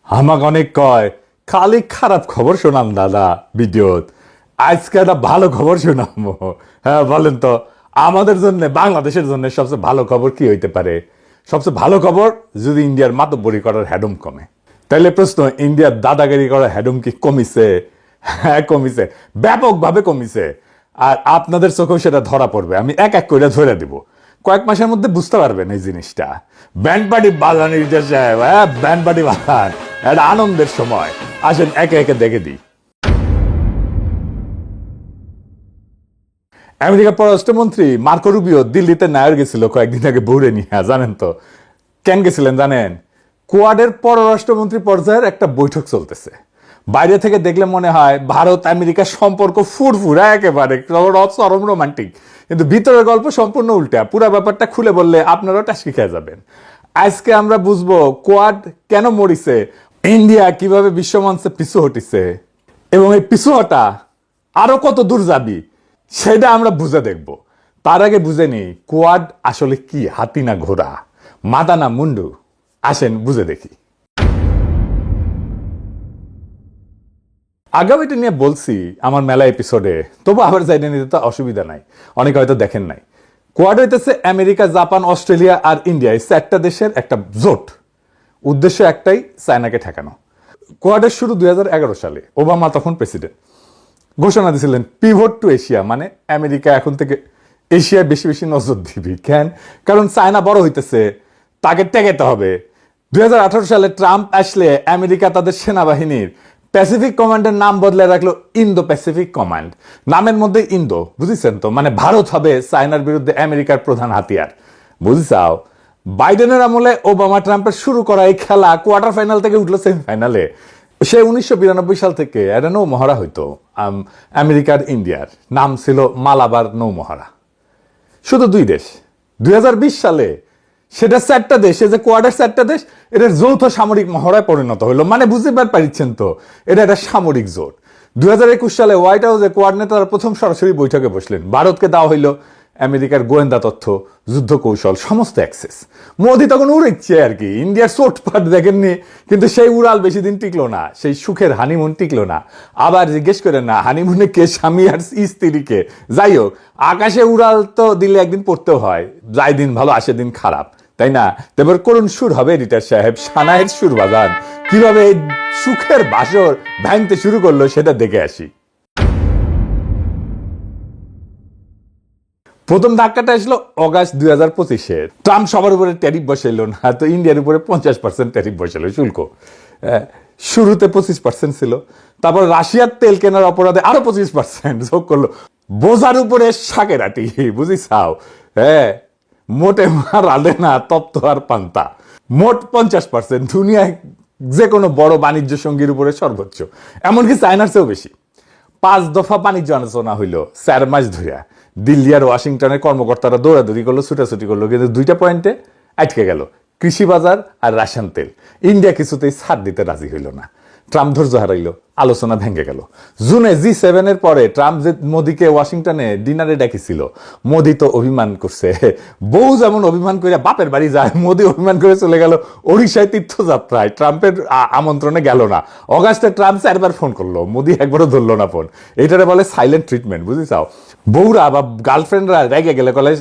আমাকে অনেক কয় খালি খারাপ খবর শোনাম দাদা ভিডিওত। আজকে একটা ভালো খবর শোনাবো। হ্যাঁ বলেন তো, আমাদের জন্য বাংলাদেশের জন্য সবচেয়ে ভালো খবর কি হইতে পারে? সবচেয়ে ভালো খবর যদি ইন্ডিয়ার মাতব্বরি করার হ্যাডম কমে। তাইলে প্রশ্ন, ইন্ডিয়ার দাদাগিরি করার হ্যাডম কি কমিছে? হ্যাঁ কমিছে, ব্যাপকভাবে কমিছে। আর আপনাদের চোখেও সেটা ধরা পড়বে, আমি এক এক করে ধরে দিব। কয়েক মাসের মধ্যে বুঝতে পারবেন এই জিনিসটা। ব্যান্ড পার্টি বাজান ইর্জা সাহেব, হ্যাঁ ব্যান্ড পার্টি বাজান, একটা আনন্দের সময়। আসেন একে একে দেখে দিই। আমেরিকার পররাষ্ট্রমন্ত্রী মার্কো রুবিও দিল্লিতে নায়ার গেছিল কয়েকদিন আগে বউরে নিয়ে, জানেন তো কেন গেছিলেন জানেন? কোয়াডের পররাষ্ট্রমন্ত্রী পর্যায়ের একটা বৈঠক চলতেছে। বাইরে থেকে দেখলে মনে হয় ভারত আমেরিকার সম্পর্ক ফুরফুরা একেবারে চরম রোমান্টিক, কিন্তু ভিতরের গল্প সম্পূর্ণ উল্টা। পুরো ব্যাপারটা খুলে বললে আপনারাও টাস্কি খেয়ে যাবেন। আজকে আমরা বুঝবো কোয়াড কেন মরিছে, ইন্ডিয়া কিভাবে বিশ্বমঞ্চে পিছু হটিছে, এবং এই পিছু হটা আরো কত দূর যাবি সেটা আমরা বুঝে দেখব। তার আগে বুঝে নিই কোয়াড আসলে কি, হাতি না ঘোড়া, মাদা না মুন্ডু। আসেন বুঝে দেখি। আগেও এটা নিয়ে বলছি আমার মেলা এপিসোডে, তবু আবার যাইতে নিতে তো অসুবিধা নাই, অনেকে হয়তো দেখেন নাই। কোয়াড হইতেছে আমেরিকা, জাপান, অস্ট্রেলিয়া আর ইন্ডিয়া, এই চারটা দেশের একটা জোট। উদ্দেশ্য একটাই, চায়নাকে ঠেকানো। কোয়াডের শুরু 2011 সালে, ওবামা তখন প্রেসিডেন্ট। ঘোষণা দিয়েছিলেন পিভট টু এশিয়া, মানে আমেরিকা এখন থেকে এশিয়ায় বেশি বেশি নজর দিবি। কেন? কারণ চায়না বড় হইতেছে, তাকে টেকাতে হবে। 2018 সালে ট্রাম্প আসলে আমেরিকা তাদের সেনাবাহিনীর প্যাসিফিক কমান্ডের নাম বদলে রাখলো ইন্দো প্যাসিফিক কমান্ড। নামের মধ্যে ইন্দো, বুঝেছেন তো, মানে ভারত হবে চায়নার বিরুদ্ধে আমেরিকার প্রধান হাতিয়ার। বুঝছাও? বাইডেনের আমলে ওবামা ট্রাম্পের শুরু করা এই খেলা কোয়ার্টার ফাইনাল থেকে উঠলো সেমিফাইনালে। সে 1992 সাল থেকে একটা নৌমহড়া হইতো আমেরিকার ইন্ডিয়ার, নাম ছিল মালাবার নৌমহড়া। শুধু দুই দেশ। 2020 সালে সেটা চারটা দেশ, যে কোয়াডের চারটা দেশ, এটার যৌথ সামরিক মহড়ায় পরিণত হইলো। মানে বুঝতে পারছেন তো, এটা একটা সামরিক জোট। 2021 সালে হোয়াইট হাউসে কোয়াড নেতারা প্রথম সরাসরি বৈঠকে বসলেন। ভারতকে দেওয়া হইল আমেরিকার গোয়েন্দা তথ্য, যুদ্ধ কৌশল, সমস্ত অ্যাক্সেস। মোদি তখন উড়েছে আর কি, ইন্ডিয়ার চোটপাট দেখেননি, কিন্তু সেই উড়াল বেশি দিন টিকলো না, সেই সুখের হানিমুন টিকলো না। আবার জিজ্ঞেস করেন না হানিমুনে কে স্বামী আর স্ত্রীকে। যাই হোক, আকাশে উড়াল তো দিলে একদিন পড়তেও হয়, যায় দিন ভালো আসে দিন খারাপ, তাই না? এবার করুন সুর হবে এডিটর সাহেব, সানাইয়ের সুর বাজান। কিভাবে এই সুখের বাসর ভাঙতে শুরু করলো সেটা দেখে আসি। প্রথম ধাক্কাটা আসলো অগাস্ট 2025-এ। ট্রাম্প সবার উপরে ট্যারিফ বসাইল না, তো ইন্ডিয়ার উপরে 50% ট্যারিফ বসাইল, শুল্ক। শুরুতে 25% ছিল, তারপর রাশিয়ার তেল কেনার অপরাধে আরো 25% যোগ করলো। বোঝার উপরে শাকের আটি, বুঝিছাও? হ্যাঁ, মোটে মার আলে না তপ্ত আর পান্তা। মোট 50%, দুনিয়ায় যে কোনো বড় বাণিজ্য সঙ্গীর উপরে সর্বোচ্চ, এমনকি চায়নার চেয়েও বেশি। 5 দফা বাণিজ্য আলোচনা হইলো 4 মাস ধরিয়া। দিল্লি আর ওয়াশিংটনের কর্মকর্তারা দৌড়াদৌড়ি করলো, ছুটাছুটি করলো, কিন্তু দুইটা পয়েন্টে আটকে গেল, কৃষি বাজার আর রাশিয়ান তেল। ইন্ডিয়া কিছুতেই ছাড় দিতে রাজি হইল না। ট্রাম্প ধৈর্য হারাইলো, আলোচনা ভেঙে গেল। জুনে G7 এর পরে ট্রাম্প যে মোদিকে ওয়াশিংটনে ডিনারে ডাকিছিল, মোদি তো অভিমান করছে। বউ যেমন অভিমান করে বাপের বাড়ি যায়, মোদি অভিমান করে চলে গেল ওড়িশায় তীর্থযাত্রায়, ট্রাম্পের আমন্ত্রণে গেল না। অগাস্টে ট্রাম্প 4বার ফোন করলো, মোদি একবারও ধরলো না ফোন। এটারে বলে সাইলেন্ট ট্রিটমেন্ট, বুঝিছাও? বউরা বা গার্লফ্রেন্ডরা রেগে গেলে বলে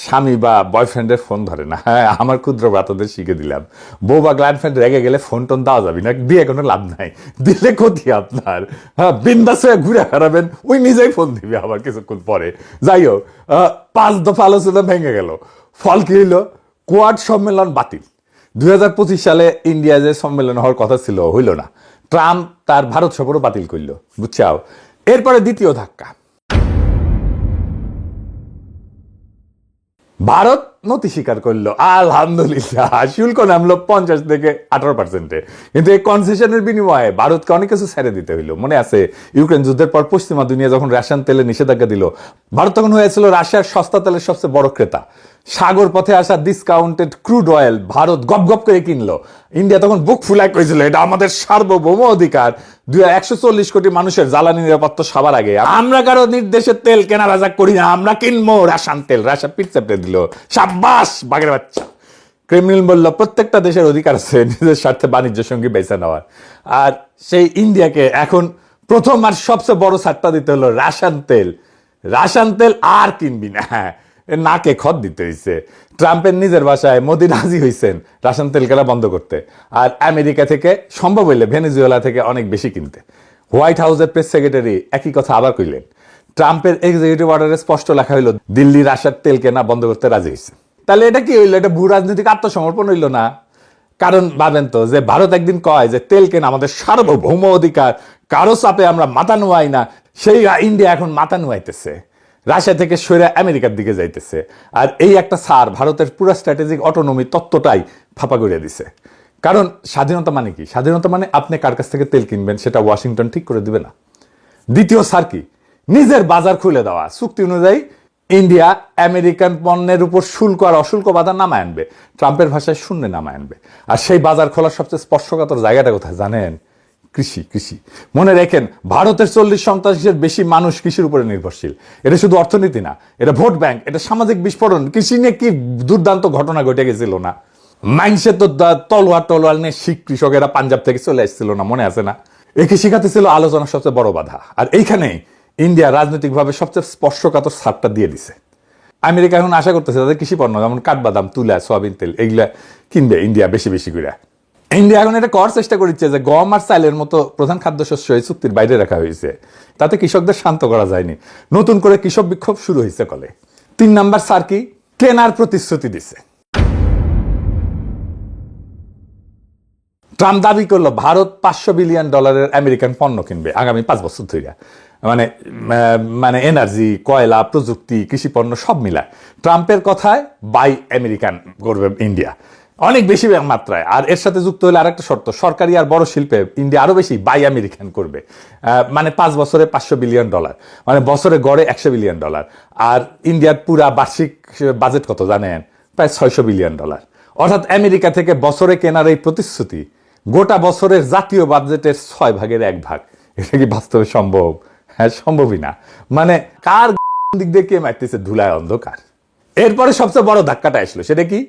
স্বামী বা বয়ফ্রেন্ডের ফোন ধরে না। হ্যাঁ, আমার ক্ষুদ্র ব্রাতদের শিখে দিলাম, বউ বা গার্লফ্রেন্ড রেগে গেলে ফোন টোন দেওয়া যাবে না, দিয়ে কোনো লাভ নাই, দিলে ক্ষতি আপনার। হ্যাঁ, বিন্দাস হয়ে ঘুরে হারাবেন, ওই নিজেই ফোন দিবে আবার কিছুক্ষণ পরে। যাই হোক, 5 দফা আলোচনা ভেঙে গেল। ফল কি হইল? কোয়াড সম্মেলন বাতিল। 2025 সালে ইন্ডিয়া যে সম্মেলন হওয়ার কথা ছিল, হইল না। ট্রাম্প তার ভারত সফরও বাতিল করলো, বুঝছাও? এরপরে দ্বিতীয় ধাক্কা, ভারত নতি স্বীকার করলো, আলহামদুলিল্লাহ। শুল্ক নামলো 50 থেকে 18%-এ। কিন্তু এই কনসেশনের বিনিময়ে ভারতকে অনেক কিছু ছেড়ে দিতে হইলো। মনে আছে ইউক্রেন যুদ্ধের পর পশ্চিমা দুনিয়া যখন রাশিয়ান তেলে নিষেধাজ্ঞা দিল, ভারত তখন হয়েছিল রাশিয়ার সস্তা তেলের সবচেয়ে বড় ক্রেতা। সাগর পথে আসা ডিসকাউন্টেড ক্রুড অয়েল ভারত গপ গপ করে কিনলো। ইন্ডিয়া তখন বুক ফুলাই করেছিল, এটা আমাদের সার্বভৌম অধিকার। 140 কোটি মানুষের জ্বালানি নিরাপত্তা সবার আগে। আমরা কারো নির্দেশে তেল কেনা বেচা করি না, আমরা কিনবো রাশিয়ান তেল। রাশিয়া পিঠ চাপড়ে দিল, সাব্বাস বাঘের বাচ্চা। ক্রেমলিন বলল প্রত্যেকটা দেশের অধিকার আছে নিজের স্বার্থে বাণিজ্য সঙ্গী বেছে নেওয়ার। আর সেই ইন্ডিয়াকে এখন প্রথম আর সবচেয়ে বড় ছাড়টা দিতে হলো রাশিয়ান তেল আর কিনবি না, নাকে খত দিতে হয়েছে। ট্রাম্পের নিজের ভাষায় মোদি রাজি হয়েছেন রাশিয়ান তেল কেনা বন্ধ করতে, আর আমেরিকা থেকে সম্ভব হইলে ভেনেজুয়েলা থেকে অনেক বেশি কিনতে। হোয়াইট হাউসের প্রেস সেক্রেটারি একই কথা আবার কইলেন। ট্রাম্পের এক্সিকিউটিভ অর্ডারে স্পষ্ট লেখা হইল দিল্লি রাশিয়ার তেল কেনা বন্ধ করতে রাজি হয়েছে। তাহলে এটা কি হইলো? এটা ভূ রাজনৈতিক আত্মসমর্পণ হইল না? কারণ ভাবেন তো, যে ভারত একদিন কয় যে তেল কেনা আমাদের সার্বভৌম অধিকার, কারো চাপে আমরা মাথা নুয়াই না, সেই ইন্ডিয়া এখন মাথা নুয়াইতেছে, রাশিয়া থেকে সরে আমেরিকার দিকে যাইতেছে। আর এই একটা সার ভারতের পুরো স্ট্র্যাটেজিক অটোনমি তত্ত্বটাই ফাঁপা করে দিছে। কারণ স্বাধীনতা মানে কি? স্বাধীনতা মানে আপনি কার কাছ থেকে তেল কিনবেন সেটা ওয়াশিংটন ঠিক করে দিবে না। দ্বিতীয় সার কি? নিজের বাজার খুলে দেওয়া। চুক্তি অনুযায়ী ইন্ডিয়া আমেরিকান পণ্যের উপর শুল্ক আর অশুল্ক বাধা নামায় আনবে, ট্রাম্পের ভাষায় শূন্য নামায় আনবে। আর সেই বাজার খোলার সবচেয়ে স্পর্শকাতর জায়গাটা কোথায় জানেন? কৃষি। মনে রেখেন, ভারতের 40% বেশি মানুষ কৃষির উপরে নির্ভরশীল। এটা শুধু অর্থনীতি না, এটা ভোট ব্যাংক, এটা সামাজিক বিস্ফোরণ। কৃষি নিয়ে কি দুর্দান্ত ঘটনা ঘটে গেছিল না? মাইনসে তো তলোয়ার নিয়ে শিখ কৃষকেরা পাঞ্জাব থেকে চলে আসছিল না, মনে আছে না? একে শিখাতে ছিল আলোচনার সবচেয়ে বড় বাধা। আর এইখানে ইন্ডিয়া রাজনৈতিকভাবে সবচেয়ে স্পর্শকাতর ছাড়টা দিয়ে দিছে। আমেরিকা এখন আশা করতেছে তাদের কৃষি পণ্য যেমন কাঠবাদাম, তুলা, সয়াবিন তেল এগুলা কিনবে ইন্ডিয়া বেশি বেশি করে। ইন্ডিয়া এখন এটা করার চেষ্টা করছে যে গম আর চালের মতো প্রধান খাদ্যশস্য এই চুক্তির বাইরে রাখা হয়েছে, তাতে কৃষকদের শান্ত করা যায়নি। নতুন করে কৃষক বিক্ষোভ শুরু হয়েছে কলে। 3 নাম্বার সার কি? কেনার প্রতিশ্রুতি দিছে। ট্রাম্প দাবি করলো ভারত $500 বিলিয়ন আমেরিকান পণ্য কিনবে আগামী 5 বছর ধরে। মানে এনার্জি, কয়লা, প্রযুক্তি, কৃষি পণ্য সব মিলায়। ট্রাম্পের কথায় বাই আমেরিকান করবে ইন্ডিয়া অনেক বেশি মাত্রায়। আর এর সাথে যুক্ত হলে আরেকটা শর্ত, সরকারি আর বড় শিল্পে ইন্ডিয়া আরো বেশি বাই আমেরিকান করবে। মানে 5 বছরে $500 বিলিয়ন, মানে বছরে গড়ে $100 বিলিয়ন। আর ইন্ডিয়ার পুরা বার্ষিক বাজেট কত জানেন? প্রায় $600 বিলিয়ন। অর্থাৎ আমেরিকা থেকে বছরে কেনার এই প্রতিশ্রুতি গোটা বছরের জাতীয় বাজেটের 6/1 এটা কি বাস্তবে সম্ভব? হ্যাঁ, সম্ভবই না। মানে কার দিক দিয়ে কে মারতেছে ধুলায় অন্ধকার। এরপরে সবচেয়ে বড় ধাক্কাটা আসলো, সেটা কি?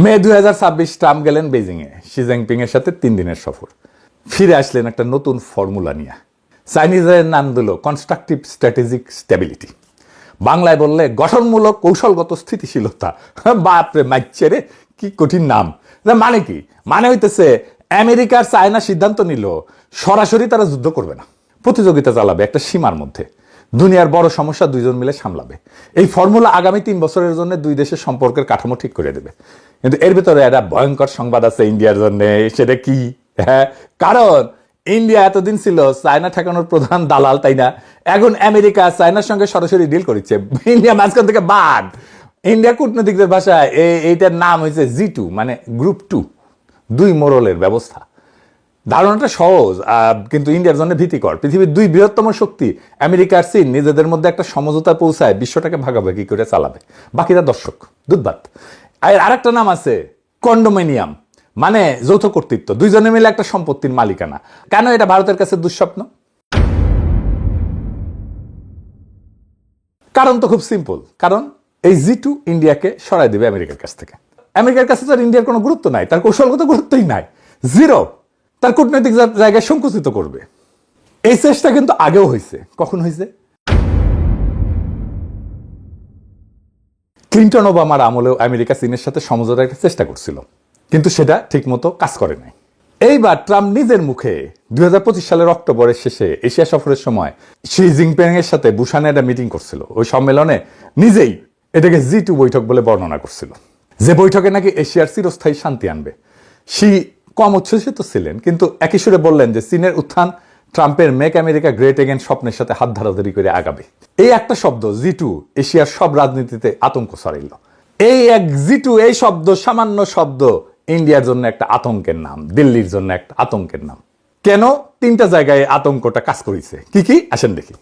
মে 2026 ট্রাম্প গেলেন বেজিং এ শি জিনপিং এর সাথে 3 দিনের সফর। ফিরে আসলেন একটা নতুন ফর্মুলা নিয়ে। চাইনিজের নাম দিল কনস্ট্রাকটিভ স্ট্র্যাটেজিক স্টেবিলিটি, বাংলায় বললে গঠনমূলক কৌশলগত স্থিতিশীলতা। বাপরে মাইচ্ছে রে, কি কঠিন নাম। মানে কি? মানে হইতেছে আমেরিকার চায়না সিদ্ধান্ত নিল সরাসরি তারা যুদ্ধ করবে না, প্রতিযোগিতা চালাবে একটা সীমার মধ্যে। দুনিয়ার বড় সমস্যা দুইজন মিলে সামলাবে। এই ফর্মুলা আগামী 3 বছরের জন্য দুই দেশের সম্পর্কের কাঠামো ঠিক করে দেবে। কিন্তু এর ভিতরে একটা ভয়ঙ্কর সংবাদ আছে ইন্ডিয়ার জন্য। সেটা কি? হ্যাঁ, কারণ ইন্ডিয়া এতদিন ছিল চায়না ঠেকানোর প্রধান দালাল, তাই না? এখন আমেরিকা চায়নার সঙ্গে সরাসরি ডিল করছে, ইন্ডিয়া মাঝখান থেকে বাদ। ইন্ডিয়া কূটনীতিকদের ভাষায় এইটার নাম হয়েছে G2, মানে গ্রুপ 2, 2 মোড়লের ব্যবস্থা। ধারণাটা সহজ, কিন্তু ইন্ডিয়ার জন্য ভীতিকর। পৃথিবীর 2 বৃহত্তম শক্তি আমেরিকা আর চীন নিজেদের মধ্যে একটা সমঝোতা পৌঁছায় বিশ্বটাকে ভাগাভাগি করে চালাবে, বাকিরা দর্শক দুধভাত। আর আরেকটা নাম আছে কন্ডোমিনিয়াম, মানে যৌথ কর্তৃত্ব, দুইজনে মিলে একটা সম্পত্তির মালিকানা। কেন এটা ভারতের কাছে দুঃস্বপ্ন? কারণ তো খুব সিম্পল, কারণ এই G2 ইন্ডিয়াকে সরাই দেবে আমেরিকার কাছ থেকে। আমেরিকার কাছে তো ইন্ডিয়ার কোনো গুরুত্ব নাই, তার কৌশলগত গুরুত্বই নাই, জিরো। তার কূটনৈতিক জায়গায় সংকুচিত করবে। এই চেষ্টা কিন্তু আগেও হয়েছে। কখন হয়েছে? ক্লিন্টন ওবামার আমলেও আমেরিকা চীনের সাথে সমঝোতার একটা চেষ্টা করছিল, কিন্তু সেটা ঠিকমতো কাজ করে নাই। এইবার ট্রাম্প নিজের মুখে 2025 সালের অক্টোবরের শেষে এশিয়া সফরের সময় শি জিনপিং এর সাথে বুসানে একটা মিটিং করছিল। ওই সম্মেলনে নিজেই এটাকে G2 বৈঠক বলে বর্ণনা করছিল, যে বৈঠকে নাকি এশিয়ার চিরস্থায়ী শান্তি আনবে। শি কম উচ্ছ্বসিত ছিলেন, কিন্তু একই সুরে বললেন যে চীনের উত্থান ট্রাম্পের মেক আমেরিকা গ্রেট এগেন স্বপ্নের সাথে হাত ধরাধরি করে আগাবে। এই একটা শব্দ G2 এশিয়ার সব রাজনীতিতে আতঙ্ক ছড়াইল। এই এক G2, এই শব্দ, সামান্য শব্দ ইন্ডিয়ার জন্য একটা আতঙ্কের নাম, দিল্লির জন্য একটা আতঙ্কের নাম। কেন? 3টা জায়গায় আতঙ্কটা কাজ করেছে। কি কি? আসেন দেখি।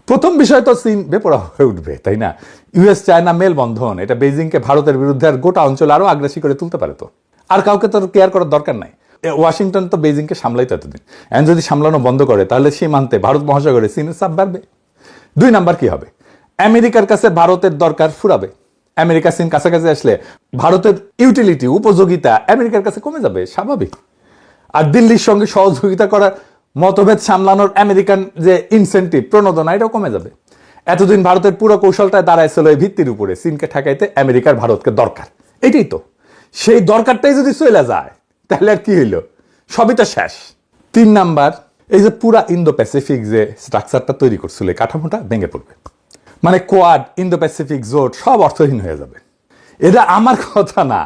প্রথম বিষয় তো চীন বেপরোয়া হয়ে উঠবে, তাই না? ইউএস চায়না মেলবন্ধন এটা বেজিংকে ভারতের বিরুদ্ধে আর গোটা অঞ্চল আরো আগ্রাসী করে তুলতে পারে। তো আর কাউকে তো কেয়ার করার দরকার নাই। ওয়াশিংটন তো বেজিংকে সামলাইতে এতদিন, এখন যদি সামলানো বন্ধ করে তাহলে সীমান্তে ভারত মহাসাগরে চীনের চাপ বাড়বে। দুই নাম্বার কি হবে? আমেরিকার কাছে ভারতের দরকার ফুরাবে। আমেরিকা চীন কাছাকাছি আসলে ভারতের ইউটিলিটি, উপযোগিতা আমেরিকার কাছে কমে যাবে, স্বাভাবিক। আর দিল্লির সঙ্গে সহযোগিতা করার, মতভেদ সামলানোর আমেরিকান যে ইনসেন্টিভ, প্রণোদনা, এটাও কমে যাবে। এতদিন ভারতের পুরো কৌশলটা দাঁড়াইছিল এই ভিত্তির উপরে, চীনকে ঠেকাইতে আমেরিকার ভারতকে দরকার। এটাই তো, সেই দরকারটাই যদি চলে যায় তাহলে আর কি হইল? সবই তো শেষ। তিন নাম্বার, এই যে পুরা ইন্দো প্যাসিফিক যে স্ট্রাকচারটা তৈরি করছিল, এই কাঠামোটা ভেঙে পড়বে। মানে কোয়াড, ইন্দো প্যাসিফিক জোট সব অর্থহীন হয়ে যাবে। এটা আমার কথা না,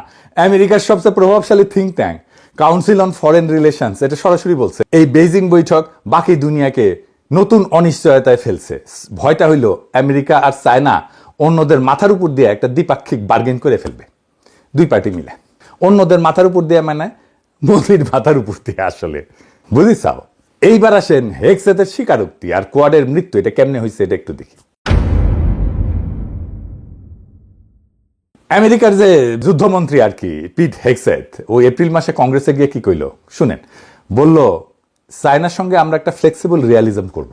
আমেরিকার সবচেয়ে প্রভাবশালী think tank council on foreign relations এটা সরাসরি বলছে এই বেইজিং বৈঠক বাকি দুনিয়াকে নতুন অনিশ্চয়তায় ফেলছে। ভয়টা হইল আমেরিকা আর চায়না অন্যদের মাথার উপর দিয়ে একটা দ্বিপাক্ষিক বার্গেন করে ফেলবে, দুই পার্টি মিলে। অন্যদের মাথার উপর দিয়ে মানে মোদির মাথার উপর দিয়ে। আসলে বুঝিছাও? এইবার আসেন হেগসেথের স্বীকারোক্তি আর কোয়াডের মৃত্যু, এটা কেমনে হয়েছে এটা একটু দেখি। আমেরিকার যে যুদ্ধমন্ত্রী আর কি, পিট হেগসেথ, ও এপ্রিল মাসে কংগ্রেসে গিয়ে কি কইল শুনেন। বলল চায়নার সঙ্গে আমরা একটা ফ্লেক্সিবল রিয়ালিজম করব।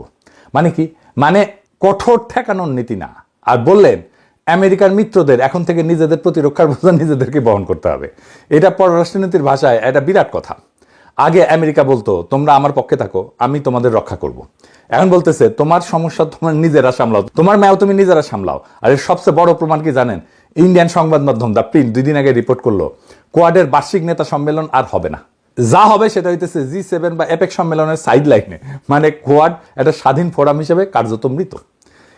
মানে কি? মানে কঠোর ঠেকানোর নীতি না। আর বললেন আমেরিকার মিত্রদের এখন থেকে নিজেদের প্রতিরক্ষার বোঝা নিজেদেরকে বহন করতে হবে। এটা পররাষ্ট্রনীতির ভাষায় এটা বিরাট কথা। আগে আমেরিকা বলতো তোমরা আমার পক্ষে থাকো, আমি তোমাদের রক্ষা করব। এখন বলতেছে তোমার সমস্যা তোমার নিজেরা সামলাও, তোমার ম্যাও তুমি নিজেরা সামলাও। আর এর সবচেয়ে বড় প্রমাণ কি জানেন? ইন্ডিয়ান সংবাদ মাধ্যম দ্য প্রিন্ট 2 দিন আগে রিপোর্ট করলো কোয়াডের বার্ষিক নেতা সম্মেলন আর হবে না। যা হবে সেটা হইতেছে G7 বা এপেক সম্মেলনের সাইড লাইনে। মানে কোয়াড একটা স্বাধীন ফোরাম হিসেবে কার্যত মৃত।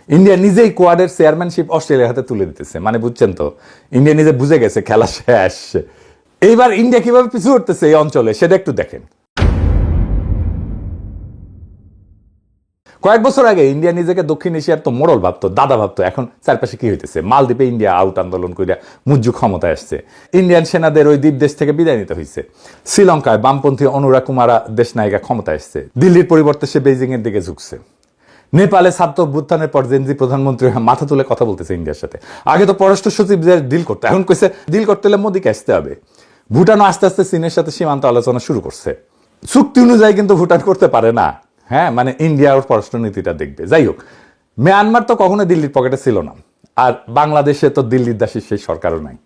ইন্ডিয়া নিজেই কোয়াডের চেয়ারম্যানশিপ অস্ট্রেলিয়ার হাতে তুলে দিতেছে। মানে বুঝছেন তো, ইন্ডিয়া নিজে বুঝে গেছে খেলা শেষ। এইবার ইন্ডিয়া কিভাবে পিছু উঠতেছে এই অঞ্চলে সেটা একটু দেখেন। কয়েক বছর আগে ইন্ডিয়া নিজেকে দক্ষিণ এশিয়ার তো মোড়ল ভাবতো, দাদা ভাবতো। এখন চারপাশে কি হইতেছে? মালদ্বীপে ইন্ডিয়া আউট আন্দোলন করিয়া মুজ্জু ক্ষমতায় আসছে। ইন্ডিয়ান সেনাদের ওই দ্বীপ দেশ থেকে বিদায় নিতে হয়েছে। শ্রীলঙ্কায় বামপন্থী অনুরা কুমারা দেশ নায়িকা ক্ষমতায় আসছে। দিল্লির পরিবর্তে সে বেইজিং এর দিকে ঝুঁকছে। নেপালে ছাত্র অভ্যুত্থানের পর জেনজি প্রধানমন্ত্রী মাথা তুলে কথা বলতেছে ইন্ডিয়ার সাথে। আগে তো পররাষ্ট্র সচিব ডিল করতে, এখন কইছে ডিল করতে হলে মোদিকে আসতে হবে। ভুটানও আস্তে আস্তে চীনের সাথে সীমান্ত আলোচনা শুরু করছে। চুক্তি অনুযায়ী কিন্তু ভুটান করতে পারে না। হ্যাঁ, মানে ইন্ডিয়া ওর পররাষ্ট্রনীতিটা দেখবে। যাই হোক, মিয়ানমার তো কখনো দিল্লির পকেটে ছিল না। আর বাংলাদেশে তো দিল্লির দাসী সেই সরকারও নাই।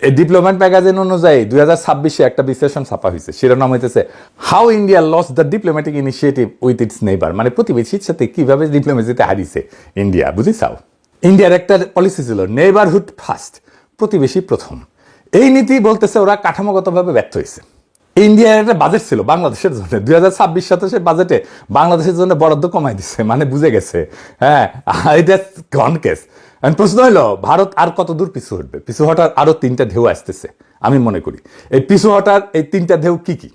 এই ডিপ্লোম্যাট ম্যাগাজিন অনুযায়ী 2026-এ একটা বিশ্লেষণ ছাপা হয়েছে, শিরোনাম হইতেছে how India lost the diplomatic initiative with its neighbour. মানে প্রতিবেশীর সাথে কিভাবে ডিপ্লোমেসিতে হারিয়েছে ইন্ডিয়া। বুঝিছাও? ইন্ডিয়ার একটা পলিসি ছিল নেইবারহুড ফার্স্ট, প্রতিবেশী প্রথম। এই নীতি বলতেছে ওরা কাঠামোগতভাবে ব্যর্থ হয়েছে। ইন্ডিয়ার একটা বাজেট ছিল বাংলাদেশের জন্য, 2026-27 বাজেটে বাংলাদেশের জন্য বরাদ্দ কমাই দিচ্ছে। মানে বুঝে গেছে, হ্যাঁ এটা গন কেস। প্রশ্ন হলো ভারত আর কত দূর পিছু হটবে? পিছু হটার আরো 3টা ঢেউ আসতেছে আমি মনে করি। এই পিছু হটার এই 3টা ঢেউ কি কি?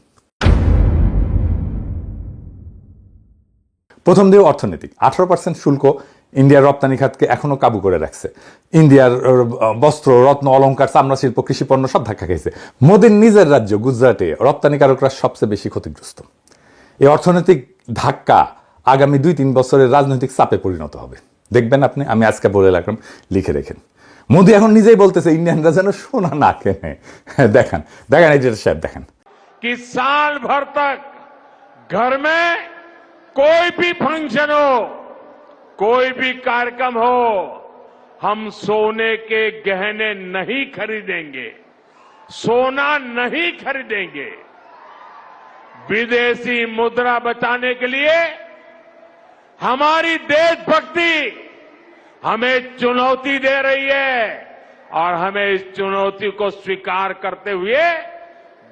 প্রথম ঢেউ অর্থনৈতিক। 18% শুল্ক ইন্ডিয়ার রপ্তানি খাতকে এখনো কাবু করে রাখছে। ইন্ডিয়ার বস্ত্র, রত্ন, অলংকার, চামড়া শিল্প, কৃষি পণ্য সব ধাক্কা খেয়েছে। মোদির নিজের রাজ্য গুজরাটে রপ্তানিকারকরা সবচেয়ে বেশি ক্ষতিগ্রস্ত। এই অর্থনৈতিক ধাক্কা আগামী 2-3 বছরের রাজনৈতিক চাপে পরিণত হবে, দেখবেন আপনি। আমি আজকে বলে রাখলাম, লিখে রেখেন। মোদি এখন নিজেই বলতেছে ইন্ডিয়ানরা যেন সোনা না কেনে। দেখেন দেখেন এই যে সাহেব দেখেন कि साल भर तक घर में कोई भी फंक्शन हो, कोई भी कार्यक्रम हो, हम सोने के गहने नहीं खरीदेंगे, सोना नहीं खरीदेंगे। विदेशी मुद्रा बचाने के लिए हमारी देशभक्ति हमें चुनौती दे रही है और हमें इस चुनौती को स्वीकार करते हुए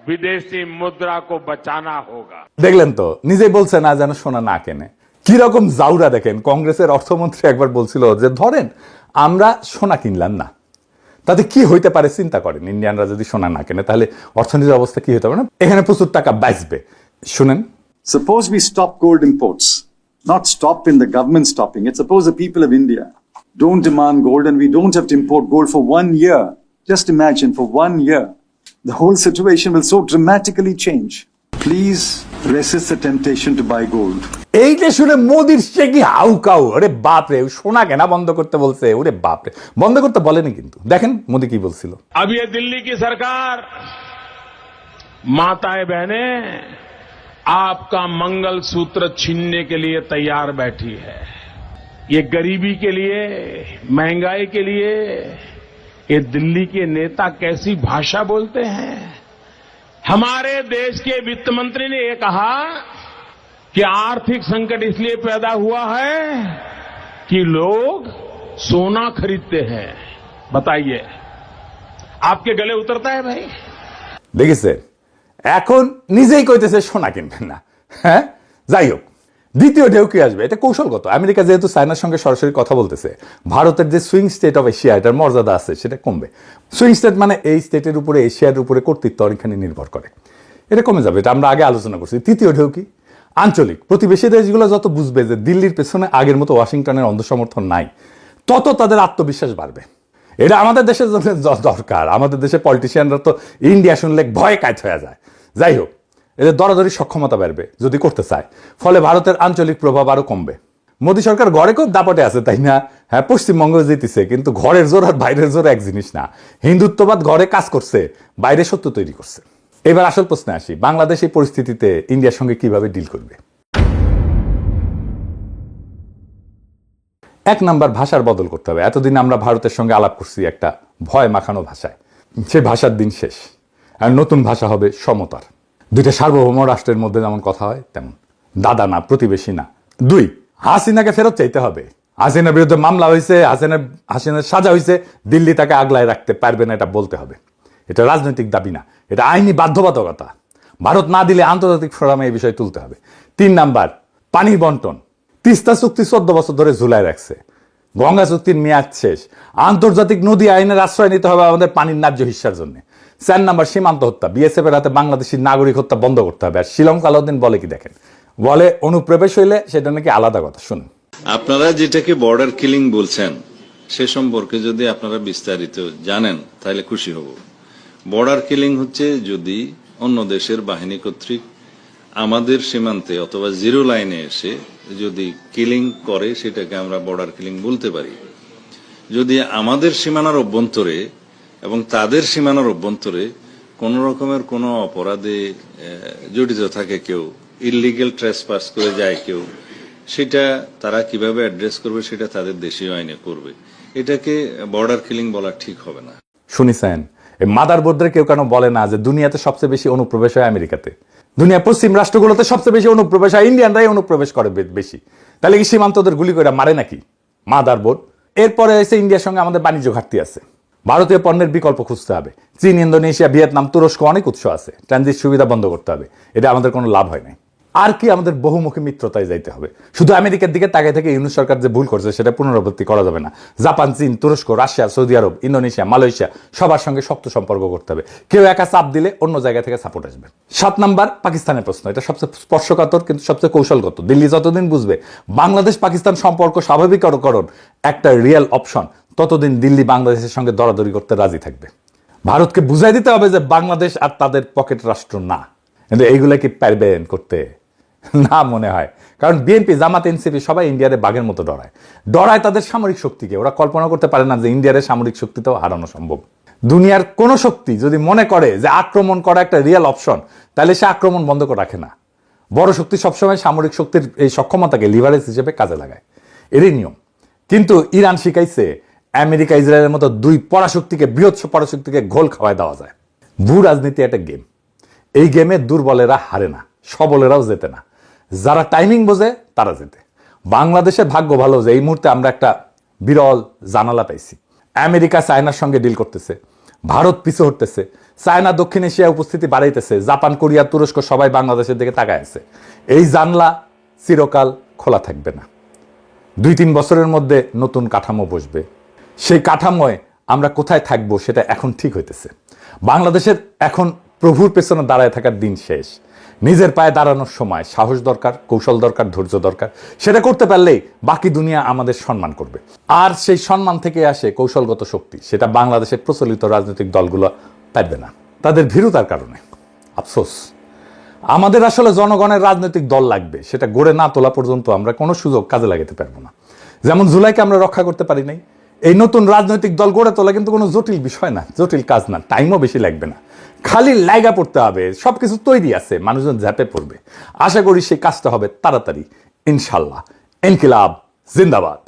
विदेशी मुद्रा को बचाना होगा। দেখলেন তো, নিজেই বলছে না যেন সোনা না কেনে। কি রকম জাউরা দেখেন। কংগ্রেসের অর্থমন্ত্রী একবার বলছিল যে ধরেন আমরা সোনা কিনলাম না, তাতে কি হইতে পারে চিন্তা করেন। ইন্ডিয়ানরা যদি সোনা না কেনে তাহলে অর্থনীতির অবস্থা কি হতে পারে না? এখানে প্রচুর টাকা বাঁচবে। শুনেন, Suppose we stop gold imports, not stop in the government stopping it. Suppose the people of India don't demand gold and we don't have to import gold for 1 year. Just imagine, for 1 year, the whole situation will so dramatically change. Please resist the temptation to buy gold. এইটা শুনে মোদির সে কি হাউকাউ। আরে বাপরে, সোনা কেনা বন্ধ করতে বলছে। ওরে বাপরে, বন্ধ করতে বলেনি কিন্তু। দেখেন মোদি কি বলছিল। अब ये दिल्ली की सरकार, माताएं बहनें, आपका मंगल सूत्र छीनने के लिए तैयार बैठी है। ये गरीबी के लिए, महंगाई के लिए ये दिल्ली के नेता कैसी भाषा बोलते हैं। हमारे देश के वित्त मंत्री ने ये कहा कि आर्थिक संकट इसलिए पैदा हुआ है कि लोग सोना खरीदते हैं। बताइए, आपके गले उतरता है भाई? দেখেছেন, এখন নিজেই কইতেছে সোনা কিনবেন না। হ্যাঁ, যাই হোক, দ্বিতীয় ঢেউ কি আসবে এটা কৌশলগত। আমেরিকা যেহেতু চায়নার সঙ্গে সরাসরি কথা বলতেছে, ভারতের যে সুইং স্টেট অফ এশিয়া এটার মর্যাদা আছে সেটা কমবে। সুইং স্টেট মানে এই স্টেটের উপরে এশিয়ার উপরে কর্তৃত্ব অনেকখানি নির্ভর করে, এটা কমে যাবে। এটা আমরা আগে আলোচনা করছি। তৃতীয় ঢেউ কি? আঞ্চলিক প্রতিবেশী দেশগুলো যত বুঝবে যে দিল্লির পেছনে আগের মতো ওয়াশিংটনের অন্ধ সমর্থন নাই, তত তাদের আত্মবিশ্বাস বাড়বে। এটা আমাদের দেশের জন্য দরকার। আমাদের দেশের পলিটিশিয়ানরা তো ইন্ডিয়া শুনলে ভয়ে কাজ হয়ে যায়। যাই হোক, এদের দরাদরি সক্ষমতা বাড়বে যদি করতে চায়, ফলে ভারতের আঞ্চলিক প্রভাব আরো কমবে। মোদী সরকার ঘরে খুব দাপটে আছে, তাই না? হ্যাঁ, পশ্চিমবঙ্গ জিতেছে, কিন্তু ঘরের জোর আর বাইরের জোর এক জিনিস না। হিন্দুত্ববাদ ঘরে কাজ করছে, বাইরে সত্য তৈরি করছে। এবার আসল প্রশ্নে আসি, বাংলাদেশ এই পরিস্থিতিতে ইন্ডিয়ার সঙ্গে কিভাবে ডিল করবে? এক নাম্বার, ভাষার বদল করতে হবে। এতদিন আমরা ভারতের সঙ্গে আলাপ করছি একটা ভয় মাখানো ভাষায়, সেই ভাষার দিন শেষ। আর নতুন ভাষা হবে সমতার। দুইটা সার্বভৌম রাষ্ট্রের মধ্যে যেমন কথা হয় তেমন, দাদা না, প্রতিবেশী না। দুই, হাসিনাকে ফেরত চাইতে হবে। হাসিনার বিরুদ্ধে মামলা হয়েছে, হাসিনার সাজা হয়েছে, দিল্লি তাকে আগলায় রাখতে পারবে না, এটা বলতে হবে। এটা রাজনৈতিক দাবি না, এটা আইনি বাধ্যবাধকতা। ভারত না দিলে আন্তর্জাতিক ফোরামে এই বিষয় তুলতে হবে। তিন নাম্বার, পানির বন্টন। তিস্তা চুক্তি 14 বছর ধরে ঝুলায় রাখছে, গঙ্গা চুক্তির মেয়াদ শেষ। আন্তর্জাতিক নদী আইনের আশ্রয় নিতে হবে আমাদের পানির ন্যায্য হিস্যার জন্য। 4 নাম্বার, সীমান্ত হত্যা। বিএসএফ এর হাতে বাংলাদেশি নাগরিক হত্যা বন্ধ করতে হবে। আর শ্রীলঙ্কা আলাউদ্দিন বলে কি দেখেন, বলে অনুপ্রবেশ হইলে সেটা নাকি আলাদা কথা। শুনুন, আপনারা যেটাকে বর্ডার কিলিং বলছেন সে সম্পর্কে যদি আপনারা বিস্তারিত জানেন তাহলে খুশি হব। বর্ডার কিলিং হচ্ছে যদি অন্য দেশের বাহিনী কর্তৃক আমাদের সীমান্তে অথবা জিরো লাইনে এসে যদি কিলিং করে, সেটাকে আমরা বর্ডার কিলিং বলতে পারি। যদি আমাদের সীমানার অভ্যন্তরে এবং তাদের সীমানার অভ্যন্তরে কোন রকমের কোনো অপরাধে জড়িত থাকে কেউ, ইললিগ্যাল ট্রেসপাস করে যায় কেউ, সেটা তারা কিভাবে অ্যাড্রেস করবে সেটা তাদের দেশীয় আইনে করবে। এটাকে বর্ডার কিলিং বলা ঠিক হবে না। শুনিছেন, এই মাদারবোর্ডের কেউ কেন বলে না যে দুনিয়াতে সবচেয়ে বেশি অনুপ্রবেশ হয় আমেরিকাতে, দুনিয়া পশ্চিম রাষ্ট্রগুলোতে সবচেয়ে বেশি অনুপ্রবেশ হয়, ইন্ডিয়ানরাই অনুপ্রবেশ করে বেশি। তাহলে কি সীমান্তদের গুলি করে মারে নাকি মাদারবোর্ড? এরপরে এসে ইন্ডিয়ার সঙ্গে আমাদের বাণিজ্য ঘাটতি আছে, ভারতীয় পণ্যের বিকল্প খুঁজতে হবে। চীন, ইন্দোনেশিয়া, ভিয়েতনাম, তুরস্ক অনেক উৎস আছে, ট্রানজিট সুবিধা বন্ধ করতে হবে। এটা আমাদের কোনো লাভ হয় নাই। আর কি, আমাদের বহুমুখী মিত্রতায় যাইতে হবে। শুধু আমেরিকার দিকে তাকায় থেকে ইউনুস সরকার যে ভুল করছে সেটা পুনরাবৃত্তি করা যাবে না। জাপান, চীন, তুরস্ক, রাশিয়া, সৌদি আরব, ইন্দোনেশিয়া, মালয়েশিয়া সবার সঙ্গে শক্ত সম্পর্ক করতে হবে। কেউ একা চাপ দিলে অন্য জায়গা থেকে সাপোর্ট আসবে। 7 নাম্বার, পাকিস্তানের প্রশ্ন। এটা সবচেয়ে স্পর্শকাতর কিন্তু সবচেয়ে কৌশলগত। দিল্লি যতদিন বুঝবে বাংলাদেশ পাকিস্তান সম্পর্ক স্বাভাবিককরণ একটা রিয়েল অপশন, ততদিন দিল্লি বাংলাদেশের সঙ্গে দরাদরি করতে রাজি থাকবে। ভারতকে বুঝাই দিতে হবে যে বাংলাদেশ আর তাদের পকেট রাষ্ট্র না। কিন্তু এইগুলা কি পারবেন করতে? না মনে হয়। কারণ বিএনপি, জামাত, এনসিপি সবাই ইন্ডিয়ারে বাঘের মতো ডরায় তাদের সামরিক শক্তিকে। ওরা কল্পনা করতে পারে না যে ইন্ডিয়ার সামরিক শক্তিতেও হারানো সম্ভব। দুনিয়ার কোন শক্তি যদি মনে করে যে আক্রমণ করা একটা রিয়েল অপশন, তাহলে সে আক্রমণ বন্ধ করে রাখে না। বড় শক্তি সবসময় সামরিক শক্তির এই সক্ষমতাকে লিভারেজ হিসেবে কাজে লাগায়, এরই নিয়ম। কিন্তু ইরান শিখাইছে আমেরিকা, ইসরায়েলের মতো দুই পরাশক্তিকে, বৃহৎ পরাশক্তিকে ঘোল খাওয়ায় দেওয়া যায়। ভূ রাজনীতি একটা গেম। এই গেমে দুর্বলেরা হারে না, সবলেরাও জেতে না। যারা টাইমিং বোঝে তারা জেতে। বাংলাদেশের ভাগ্য ভালো যে এই মুহূর্তে আমরা একটা বিরল জানালা পাইছি। আমেরিকা চায়নার সঙ্গে ডিল করতেছে, ভারত পিছু হটতেছে, চায়না দক্ষিণ এশিয়ায় উপস্থিতি বাড়াইতেছে, জাপান, কোরিয়া, তুরস্ক সবাই বাংলাদেশের দিকে তাকায় আছে। এই জানলা চিরকাল খোলা থাকবে না। 2-3 বছরের মধ্যে নতুন কাঠামো বসবে। সেই কাঠামোয় আমরা কোথায় থাকবো সেটা এখন ঠিক হইতেছে। বাংলাদেশের এখন প্রভুর পেছনে দাঁড়ায় থাকার দিন শেষ। নিজের পায়ে দাঁড়ানোর সময় সাহস দরকার, কৌশল দরকার, ধৈর্য দরকার। সেটা করতে পারলেই বাকি দুনিয়া আমাদের সম্মান করবে। আর সেই সম্মান থেকে আসে কৌশলগত শক্তি। সেটা বাংলাদেশের প্রচলিত রাজনৈতিক দলগুলো পারবে না, তাদের ভীরুতার কারণে। আফসোস, আমাদের আসলে জনগণের রাজনৈতিক দল লাগবে। সেটা গড়ে না তোলা পর্যন্ত আমরা কোনো সুযোগ কাজে লাগাতে পারবো না। যেমন জুলাইকে আমরা রক্ষা করতে পারি নাই, এই নতুন রাজনৈতিক দল গড়ে তোলা কিন্তু কোনো জটিল বিষয় না, জটিল কাজ না, টাইমও বেশি লাগবে না। খালি লাইগা পড়তে হবে, সবকিছু তৈরি আছে, মানুষজন ঝাঁপে পড়বে। আশা করি সেই কাজটা হবে তাড়াতাড়ি, ইনশাল্লাহ। ইনকিলাব জিন্দাবাদ।